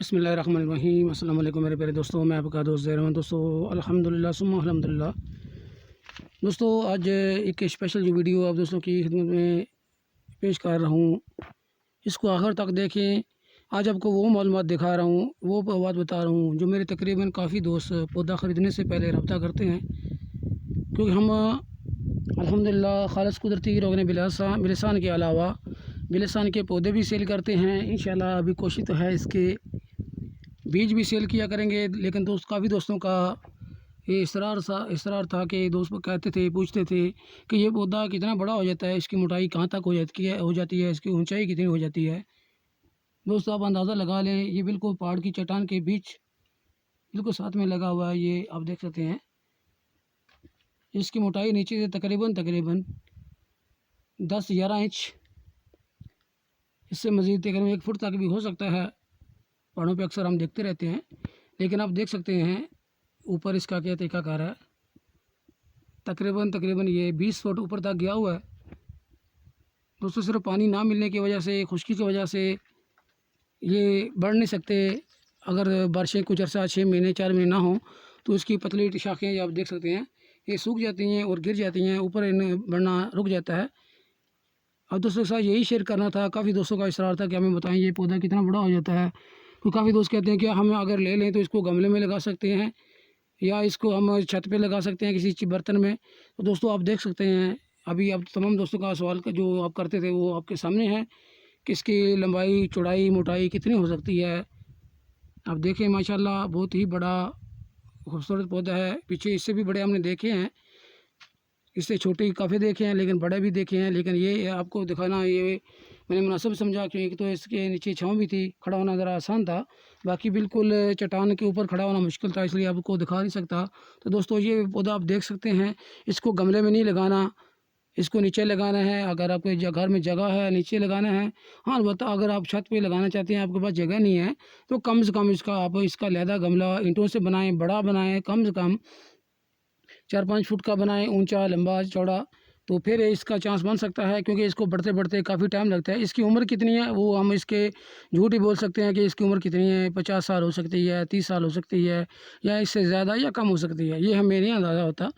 बिस्मिल्लाहिर्रहमानिर्रहीम। अस्सलाम वालेकुम मेरे प्यारे दोस्तों, मैं आपका दोस्त ज़ैरमान। दोस्तों अल्हम्दुलिल्लाह सुम्मा अल्हम्दुलिल्लाह। दोस्तों आज एक स्पेशल जो वीडियो आप दोस्तों की खिदमत में पेश कर रहा हूँ, इसको आखिर तक देखें। आज आपको वो मालूमात दिखा रहा हूँ, वो बात बता रहा हूँ जो मेरे तकरीबन काफ़ी दोस्त पौधा ख़रीदने से पहले रब्ता करते हैं, क्योंकि हम अल्हम्दुलिल्लाह खालिस कुदरती रोगन बिलिसान के अलावा बिलिसान के पौधे भी सेल करते हैं। इंशाल्लाह अभी कोशिश तो है इसके बीज भी सेल किया करेंगे, लेकिन काफ़ी दोस्तों का ये इसरार था कि दोस्त कहते थे, पूछते थे कि ये पौधा कितना बड़ा हो जाता है, इसकी मोटाई कहाँ तक हो जाती है, इसकी ऊंचाई कितनी हो जाती है। दोस्तों आप अंदाज़ा लगा लें, ये बिल्कुल पहाड़ की चट्टान के बीच बिल्कुल साथ में लगा हुआ है। ये आप देख सकते हैं, इसकी मोटाई नीचे से तकरीबन 10-11 इंच, इससे मज़ीद तकरीबन 1 फुट तक भी हो सकता है। पहाड़ों पे अक्सर हम देखते रहते हैं, लेकिन आप देख सकते हैं ऊपर इसका क्या तरीक़ाकार है। तकरीबन ये 20 फुट ऊपर तक गया हुआ है। दोस्तों सिर्फ पानी ना मिलने की वजह से, खुश्की की वजह से ये बढ़ नहीं सकते। अगर बारिशें कुछ अर्सा 6 महीने 4 महीने ना हो तो इसकी पतली शाखें आप देख सकते हैं, ये सूख जाती हैं और गिर जाती हैं, ऊपर बढ़ना रुक जाता है। अब दोस्तों के साथ यही शेयर करना था। काफ़ी दोस्तों का इसरार था कि हमें बताएं ये पौधा कितना बड़ा हो जाता है। तो काफ़ी दोस्त कहते हैं कि हम अगर ले लें तो इसको गमले में लगा सकते हैं या इसको हम छत पे लगा सकते हैं किसी बर्तन में। तो दोस्तों आप देख सकते हैं, अभी आप तमाम दोस्तों का सवाल का जो आप करते थे वो आपके सामने है कि इसकी लंबाई, चौड़ाई, मोटाई कितनी हो सकती है। आप देखें माशाल्लाह बहुत ही बड़ा खूबसूरत पौधा है। पीछे इससे भी बड़े हमने देखे हैं, इससे छोटे काफ़ी देखे हैं, लेकिन बड़े भी देखे हैं, लेकिन ये आपको दिखाना ये मैंने मुनासिब समझा, क्योंकि तो इसके नीचे छाँव भी थी, खड़ा होना ज़रा आसान था। बाकी बिल्कुल चट्टान के ऊपर खड़ा होना मुश्किल था, इसलिए आपको दिखा नहीं सकता। तो दोस्तों ये पौधा आप देख सकते हैं, इसको गमले में नहीं लगाना, इसको नीचे लगाना है। अगर आपके घर में जगह है नीचे लगाना है। हाँ अलबत्ता अगर आप छत पे लगाना चाहते हैं, आपके पास जगह नहीं है, तो कम से कम इसका लहदा गमला ईंटों से बनाएं, बड़ा बनाएं, कम से कम 4-5 फुट का बनाएं, ऊंचा, लंबा, चौड़ा, तो फिर इसका चांस बन सकता है। क्योंकि इसको बढ़ते बढ़ते काफ़ी टाइम लगता है। इसकी उम्र कितनी है वो हम इसके झूठ ही बोल सकते हैं कि इसकी उम्र कितनी है। 50 साल हो सकती है, 30 साल हो सकती है, या इससे ज़्यादा या कम हो सकती है, ये हमें नहीं अंदाज़ा होता।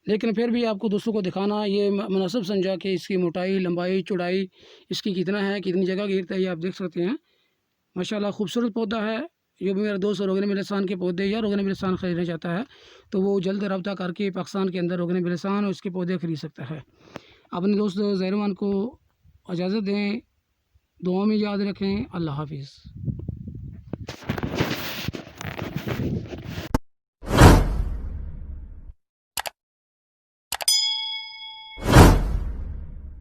लेकिन फिर भी आपको दोस्तों को दिखाना ये मुनासिब समझा कि इसकी मोटाई, लंबाई, चौड़ाई इसकी कितना है, कितनी जगह घेरता है, ये आप देख सकते हैं। माशाल्लाह खूबसूरत पौधा है। जो भी मेरा दोस्त रोगन बिलिसान के पौधे या रोगन बिलिसान ख़रीदना चाहता है तो वो जल्द रब्ता करके पाकिस्तान के अंदर रोगन बिलिसान और इसके पौधे ख़रीद सकता है। अपने दोस्त ज़ैरमान को इजाज़त दें, दुआ में याद रखें। अल्लाह हाफ़िज़।